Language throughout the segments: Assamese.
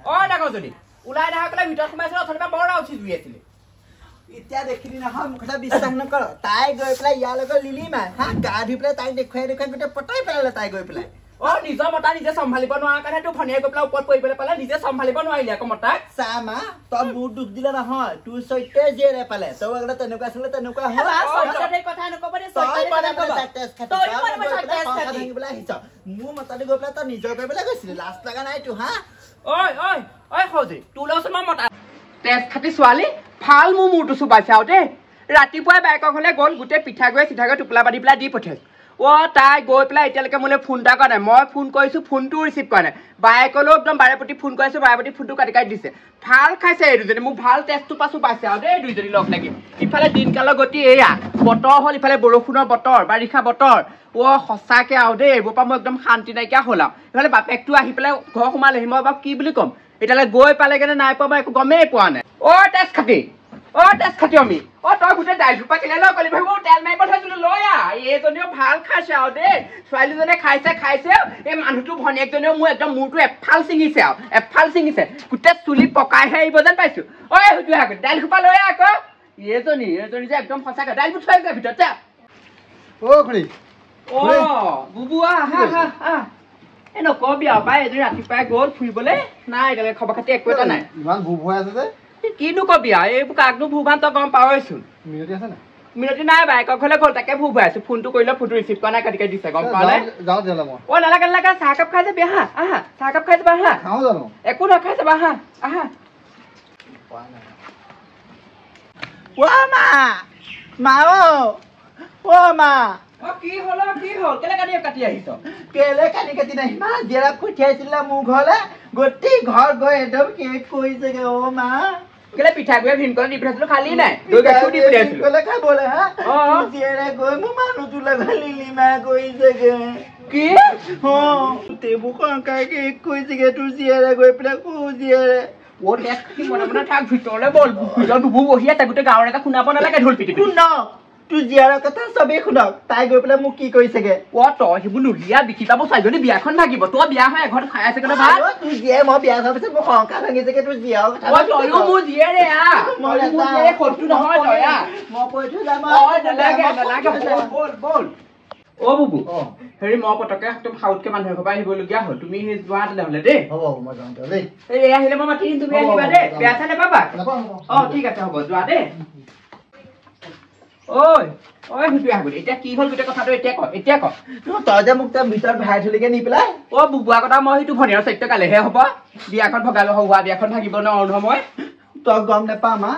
অ ডাঙৰ যদি ওলাই দেখা কলে ভিতৰত সোমাইছিল অথবা বৰ উঠি জুই আছিলে এতিয়া দেখিলি নহয় মোক কথা বিশ্বাস নকৰ তাই গৈ পেলাই ইয়াৰ লগত লিলি মাই হা গা ধুই পেলাই তাইক দেখুৱাই গোটেই পটাই পেলালে তাই গৈ পেলাই অ নিজৰ মতা নিজে চম্ভালিব নোৱাৰা কাৰণে তোৰ ভনীয়ে গৈ পেলাই ওপৰত পৰিবলৈ পালে নিজে চম্ভালিব নোৱাৰিলে আকৌ মতাক চামা তই মোৰ দুখ দিলে নহয় তোৰ চৈত্যই জীয়েৰে পালে তই আগতে তেনেকুৱা আছিলে তেনেকুৱা হ'ল মোৰ মতাটো গৈ পেলাই তই নিজৰ গৈ পেলাই গৈছিলি লাজ লগা নাই তো হা ঐ সৌজি তোৰ লগচোন মই মতা তেজ খাতি ছোৱালী ভাল মোৰ মূৰটো চুবাইছে আৰু দেই ৰাতিপুৱাই বাইকৰ ঘৰলে গ'ল গোটেই পিঠাগুড়ি চিঠাগুড়ি টোপোলা বান্ধি পেলাই দি পঠিয়াইছে তাই গৈ পেলাই এতিয়ালৈকে মোলৈ ফোন এটা কৰা নাই মই ফোন কৰিছোঁ ফোনটো ৰিচিভ কৰা নাই বাইকলৈও একদম বাৰে প্ৰতি ফোন কৰিছোঁ বাৰে প্ৰতি ফোনটো কাটি কাটি দিছে ভাল খাইছে এই দুজনী মোক ভাল টেষ্টটো পাছো পাইছে আৰু দেই দুইজনী লগ লাগি ইফালে দিনকালৰ গতি এয়া বতৰ হ'ল ইফালে বৰষুণৰ বতৰ বাৰিষা বতৰ সঁচাকৈ আৰু দেই এইবোৰ পৰা মই একদম শান্তি নাইকিয়া হ'ল আৰু ইফালে বাপেকটো আহি পেলাই ঘৰ সোমালেহি মই বাৰু কি বুলি ক'ম এতিয়ালৈ গৈ পালেগেনে নাই পোৱা মই একো গমেই পোৱা নাই তেজ খাতি আমি তই গোটেই দাইল দুপা কিনে লৈ গলি ভাবি তেল মাৰিব থৈছিলো লৈ এইজনীও ভাল খাইছে আৰু দেই ছোৱালীজনীয়ে খাইছে এই মানুহটো ভনীয়েকজনীও মোৰ একদম মূৰটো এফাল ছিঙিছে গোটেই চুলি পকাইহে আহিব যেন পাইছো দাইল সোপা লৈ আকৌ এইজনী যে একদম সঁচাকৈ দাইল থৈ যায় ভিতৰত যা বুবু নকবি আৰু পাই এজনী ৰাতিপুৱাই গ'ল ফুৰিবলৈ নাই এতিয়ালৈকে খবৰ খাতি একো এটা নাই ইমান ভূ ভুৱাই আছে যে কিনো কবি আৰু এইবোৰ কাকনো ভূভান তই গম পাৱইচোন মিনতি নাই বাইকৰ ঘৰলৈ গ'ল তাকে ভূ ভুৱাইছো ফোনটো কৰিলে ফোনটো ৰিচিভ কৰা নাই কাটি কাটি দিছে গম পালে নালাগে চাহকাপ খাই যাবি আহা চাহকাপ খাই যাবা আহা একো নাখাই যাবা আহা কি হ'ল কেলে কাটি আহিছ কেলে কাটি নাহি মা জেৰা পঠিয়াইছিলা মোৰ ঘৰলে গোটেই ঘৰ গৈ একদম কেক কৰিছেগে মা কেলে পিঠাগুড়ি ভীমকল দি পঠাইছিলো খালি নাই দৈ গাখীৰ দি পঠাইছিলো কেলে খাবলে হা জেৰা গৈ মোৰ মানুহটো লগত লিলিমা কৰিছেগে কি তেবোৰ কংকাই কেক কৰিছেগে তোৰ জীয়েৰে গৈ পেলাই জীয়েৰে মনে মনে থাক ভিতৰলৈ বল বুবু বহি আছে গোটেই গাঁৱৰ এটা শুনাব নালাগে ঢোল পিটি শুনক তোৰ জীয়াৰৰ কথা চবেই শুনক তাই গৈ পেলাই মোক কি কৰিছেগে তই সেইবোৰ নুলিয়া বিকি পাব ছোৱালীজনী বিয়াখন ভাগিব তই বিয়া হয় এঘৰত খাই আছে কিন্তু ভাল তোৰ জীয়ে মই বিয়া হোৱাৰ পিছত মোৰ শংকা ভাঙিছেগে তোৰ জীয়াৰ কথা তইও মোৰ জীয়েৰে শত্ৰু নহয় তই মই কৈ থৈ যাম বল বুবু হেৰি মই পতকে একদম সাউতকে মানুহ এঘৰ পৰা আহিবলগীয়া হ'ল তুমি সেই যোৱা তেনেহ'লে দেই হ'ব মই যাওঁ দেই এই আহিলে মই মাতি দিম তুমি আহিবা দেই বেয়া চাই নাপাবা ঠিক আছে হ'ব যোৱা দেই এতিয়া কি হ'ল গোটেই কথাটো এতিয়া ক তই যে মোক তাৰ ভিতৰত ভৰাই থলিকে নি পেলাই বুবুৱা কথা মই সেইটো ভনীয়াৰ চৰিত্ৰ কালিহে হ'ব বিয়াখন ভগালো হোৱা বিয়াখন ভাগিব নোৱাৰো মই তই গম নাপাওঁ মা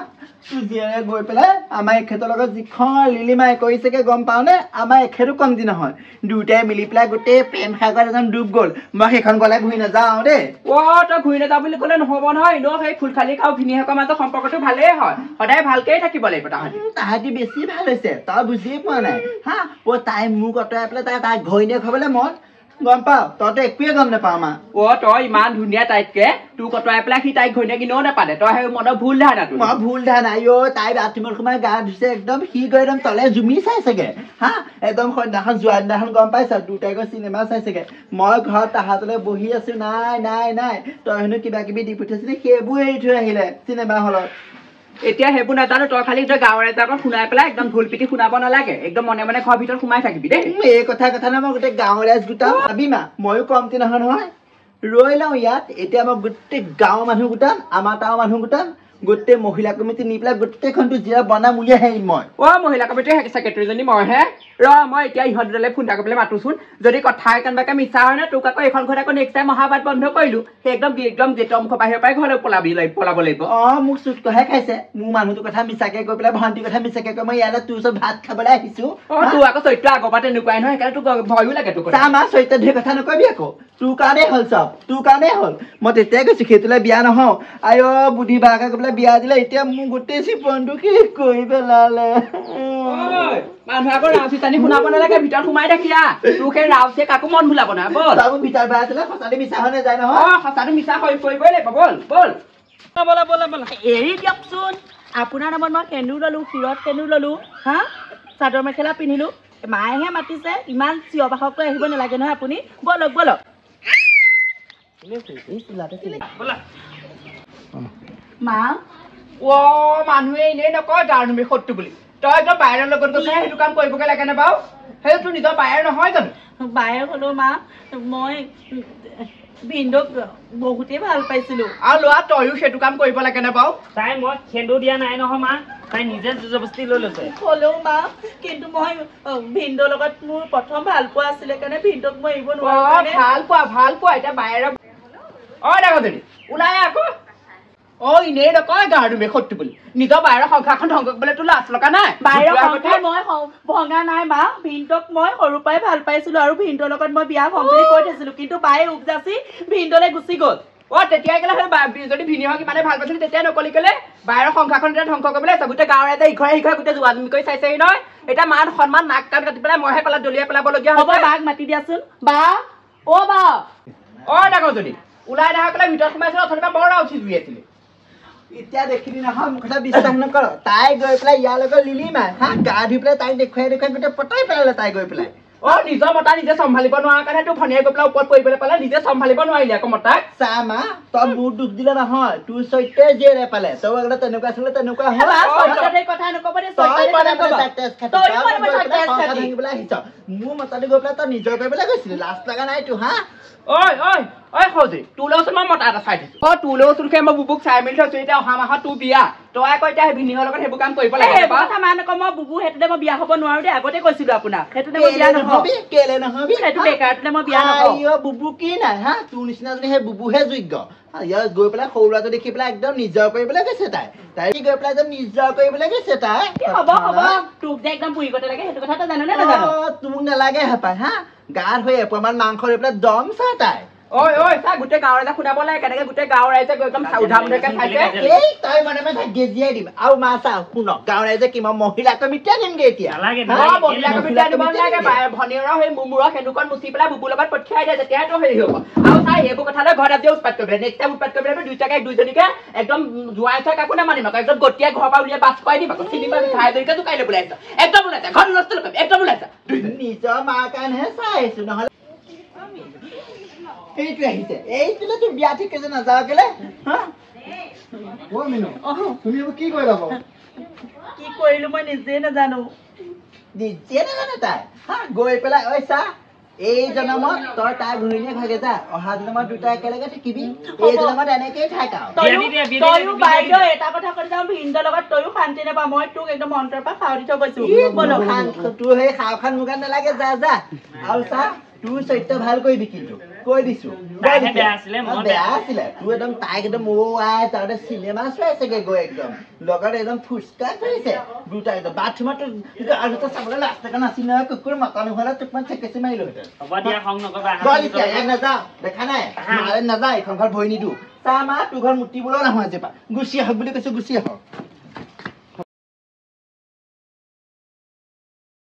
তোৰ জীয়েৰে গৈ পেলাই আমাৰ এখেতৰ লগত যিখন লিলিমাই কৰিছেগে গম পাওঁ নে আমাৰ এখেতো কমতি নহয় দুয়োটাই মিলি পেলাই গোটেই প্ৰেম সাগৰত এজন ডুব গ'ল মই সেইখন গ'লে ঘূৰি নাযাওঁ দেই তই ঘূৰি নাযাওঁ বুলি ক'লে নহ'ব নহয় এনেও সেই ফুলখালি খাওঁ ভিনীহেকৰ মাজত সম্পৰ্কটো ভালেই হয় সদায় ভালকেই থাকিব লাগিব তাহাঁতি বেছি ভাল হৈছে তই বুজিয়ে পোৱা নাই হা তাই মোক আঁতৰাই পেলাই তাই ঘৈণীয়েক হ'বলৈ মন গম পাওঁ তইতো একোৱে গম নাপাওঁ মা তই ইমান ধুনীয়া তাইতকে তোক আঁতৰাই পেলাই সি তাইক ঘৈণীয়েক কিনেও নাপালে তই সেই মনৰ ভুল ধাৰণা মই ভুল ধাৰণা তাই বাথৰুমত সোমাই গা ধুইছে একদম সি গৈ একদম তলে জুমি চাইছেগে হা একদম সন্ধ্যাখন যোৱা দিনাখন গম পাইছ দুটাই গৈ চিনেমা চাইছেগে মই ঘৰত তাহাঁতলৈ বহি আছো নাই তই হেনো কিবা কিবি দি পঠিয়াইছিলি সেইবোৰ এৰি থৈ আহিলে চিনেমা হলত এতিয়া সেইবোৰ নাজানো তই খালি তই গাঁৱৰ এটা শুনাই পেলাই একদম ঢোল পিটি শুনাব নালাগে একদম মনে মনে ঘৰৰ ভিতৰত সোমাই থাকিবি দেই এই কথা নহয় মই গোটেই গাঁৱৰ ৰাইজ গোটাম ভাবি মা ময়ো কমতি নহয় ৰৈ লওঁ ইয়াত এতিয়া মই গোটেই গাঁৱৰ মানুহ গোটাম আমাৰ তাৰ মানুহ গোটাম গোটেই মহিলা কমিটি নি পেলাই গোটেইখনটো জিৰা বনাম উলিয়াই আহিম মই মহিলা কমিটিৰ ছেক্ৰেটাৰীজনী মইহে মই এতিয়া ইহঁত দুটালৈ ফোন এটা কৰিবলৈ মাতোচোন যদি কথা কেনেবাকে মিছা হয় নে তোক আকৌ এইখন ঘৰত আকৌ নেক্সট টাইম মহাবাদ বন্ধ কৰিলো সেই একদম গেটৰ মুখৰ বাহিৰৰ পৰাই ঘৰলৈ পলাব লাগিব মোক চুটকহে খাইছে মোৰ মানুহটোৰ কথা মিছাকে গৈ পেলাই ভণ্টিৰ কথা মিছাকে কৈ মই ইয়ালৈ তোৰ ওচৰত ভাত খাবলৈ আহিছো তোৰ আকৌ চৰিত্ৰ আগৰ পৰা তেনেকুৱাই নহয় সেইকাৰণে তোক ভয়ো লাগে তোক আমাৰ চৰিত্ৰ ধেৰ কথা নকবি আকৌ তোৰ কাৰণেই হ'ল চব তোৰ কাৰণেই হ'ল মই তেতিয়াই কৈছো সেইটোলৈ বিয়া নহওঁ বুদ্ধি বাঘা গৈ পেলাই বিয়া দিলে এতিয়া মোৰ গোটেই চিপনটো কি কৰি পেলালে মানুহ আকৌ ৰাউচি টানি শুনাব নালাগে ভিতৰত সোমাই দেখিয়া তোক সেই ৰাউচিয়ে কাকো মন ভুলাব নাই বল ভিতৰত ভৰাই আছিলে সঁচাটো মিছা হৈ নাযায় নহয় সঁচাটো মিছা হৈ পৰিবই লাগিব বল এৰি দিয়কচোন আপোনাৰ নামত মই কেন্দুৰ ললো শিৰত কেন্দুৰ ললো হা চাদৰ মেখেলা পিন্ধিলো মায়েহে মাতিছে ইমান চিঞৰ বাখৰ কৰি আহিব নালাগে নহয় আপুনি বলক মা মানুহে এনেই নকয় গাৰ নুমি সত্য বুলি তই একদম বায়েৰৰ লগত গৈছে সেইটো কাম কৰিবগে লাগে নে বাৰু সেইটো তোৰ নিজৰ বায়েৰ নহয় জানো বায়েৰ হ'লেও মা মই ভিনদক বহুতেই ভাল পাইছিলো আৰু ল'ৰা তয়ো সেইটো কাম কৰিব লাগে নে বাৰু তাই মই খেন্দো দিয়া নাই নহয় মা তাই নিজে জবৰদস্তি লৈ লৈছে হ'লেও মা কিন্তু মই ভিনদৰ লগত মোৰ প্ৰথম ভাল পোৱা আছিলে কাৰণে ভিনদক মই এৰিব নোৱাৰো ভাল পোৱা এতিয়া বায়েৰ ডাঙৰজনী ওলাই আকৌ এনেই নকয় গাৰ নুমি সত্য বুলি নিজৰ বায়েৰৰ সংসাৰখন ধ্বংস কৰিবলৈ তোৰ লাজ লগা নাই বায়েৰৰ সংসাৰ মই ভঙা নাই মা ভিনদক মই সৰুৰ পৰাই ভাল পাইছিলো আৰু ভিনদৰ লগত মই বিয়া হম বুলি কৈ থৈছিলো কিন্তু বায়ে উপজাচি ভিনদলৈ গুচি গ'ল তেতিয়াই কেলে যদি ভিনিহক ইমানে ভাল পাইছিলি তেতিয়া নকলি কেলে বায়েৰৰ সংসাৰখন এতিয়া ধ্বংস কৰিবলৈ আছে গোটেই গাঁৱৰ ৰাইজে ইঘৰে সিঘৰে গোটেই জোৱা জুমি কৰি চাইছেহি নহয় এতিয়া মান সন্মান নাক কাণ কাটি পেলাই মইহে পেলাই দলিয়াই পেলাবলগীয়া হ'ব বাক মাতি দিয়াচোন বা ডাঙৰজনী ওলাই দেখা পেলাই ভিতৰত সোমাইছিল অথনিবা বৰ উঠি জুই আছিলে এতিয়া দেখিলি নহয় মোক কথা বিশ্বাস নকৰ তাই গৈ পেলাই ইয়াৰ লগত লিলি মাৰ হা গা ধুই পেলাই তাইক দেখুৱাই গোটেই পতাই পেলালে তাই গৈ পেলাই নিজৰ মতা নিজে চম্ভালিব নোৱাৰা কাৰণে তোৰ ভনীয়ে গৈ পেলাই ওপৰত পৰিবলৈ পালে নিজে চম্ভালিব নোৱাৰিলে আকৌ মতাক চা মা তই মোৰ দুখ দিলে নহয় তোৰ চৈত্যই জীয়েৰে পালে তই আগতে তেনেকুৱা আছিলে তেনেকুৱা মোৰ মতাটো গৈ পেলাই তই নিজৰ কৰিবলৈ গৈছিলি লাজ লগা নাই তোৰ হা সৌজি তোলৈচোন মই মতা এটা চাই দিছো তোলৈচোন মই বুবুক চাই মেলি থৈছো এতিয়া অহা মাহত তোৰ বিয়া তই আকৌ এতিয়া ভিনিহৰ লগত সেইবোৰ কাম কৰিব লাগে কথা মান আকৌ মই বুবু সেইটোতে মই বিয়া হ'ব নোৱাৰো দেই আগতে কৈছিলো আপোনাক সেইটোতে মই বিয়া নহবি কেলে নহবি সেইটো বেকাৰটোতে মই বিয়া নহওঁ বুবু কি নাই হা তোৰ নিচিনা যদি সেই বুবুহে যোগ্য ইয়াত গৈ পেলাই সৰু ল'ৰাটো দেখি পেলাই একদম নিজৰ কৰিবলৈ গৈছে তাই গৈ পেলাই একদম নিজৰ কৰিবলৈ গৈছে তাই হ'ব তোক যে একদম পুৰি গতে লাগে সেইটো কথা তই জানো নে নাজানো তোক নালাগে হেপাই হা গাত হৈ এপোৱামান মাংস লৈ পেলাই দম চা তাই চা গোটেই গাঁৱৰ ৰাইজে শুনাব লাগে কেনেকে গোটেই গাঁৱৰ ৰাইজে একদম উধামুধাকে খাইছে এই তই মানে গেজিয়াই দিম আৰু মা চা শুনক গাঁৱৰ ৰাইজে কিমান মহিলা কমিটি আনিমগে এতিয়া মহিলা কমিটি আনিব নালাগে ভনীৰৰ সেই মূৰৰ সেন্দুকণ মুচি পেলাই বুবুৰ লগত পঠিয়াই দিয়ে তেতিয়াহে তো হেৰি হ'ব আৰু তাই সেইবোৰ কথালৈ ঘৰত আজি উৎপাত কৰিব নেক্সট টাইম উৎপাত কৰিবলৈ দুইটাকে দুইজনীকে একদম জোৱাই থৈ কাকো নামানিম আকৌ একদম গতিয়াই ঘৰৰ পৰা উলিয়াই বাছ খুৱাই দিম আকৌ চিনিমা মিঠাই এজনীকে জোকাই লৈ ওলাইছা একদম ওলাইছা ঘৰত নষ্ট নকৰিম একদম ওলাইছা নিজৰ মাৰ কাৰণেহে চাই আহিছো নহ'লে এইটো আহিছে এইটোলে তোৰ বিয়া ঠিক কৰিছে নাযাওঁ কেলে তুমি কি কৰিবা কি কৰিলো মই নিজে নাজানো নিজে নাজানে তাই হা গৈ পেলাই ঐ চা এই জনমত তই তাই ঘূৰণীয়ে ভাগে যা অহা জনমত দুটা একেলগে থাকিবি এই জনমত এনেকেই থাক তয়ো বাইদেউ এটা কথা কৈ যাওঁ ভিনদৰ লগত তয়ো শান্তি নাপাওঁ মই তোক একদম অন্তৰৰ পৰা খাওঁ দি থৈ গৈছো তোৰ সেই খাওঁ খান মুগান নালাগে যা আৰু চা তোৰ চৰিত্ৰ ভাল কৰিবি কিন্তু কৈ দিছো বেয়া আছিলে তোৰ একদম তাইক একদম তাতে চিনেমা চোৱাইছেগে গৈ একদম লগত একদম ফুচকা কৰিছে দুটা একদম বাথৰুমত আৰু চাবলৈ ৰাস্তাখন আছিল নহয় কুকুৰ মতা নোহোৱালে তোক মই চেকেচি মাৰিলো নাযাওঁ দেখা নাই নাযায় এইখন ঘৰত ভৰি নিদিওঁ চা মা তোৰ ঘৰত মুতিবলৈও নাহো আজিৰ পৰা গুচি আহক বুলি কৈছো গুচি আহক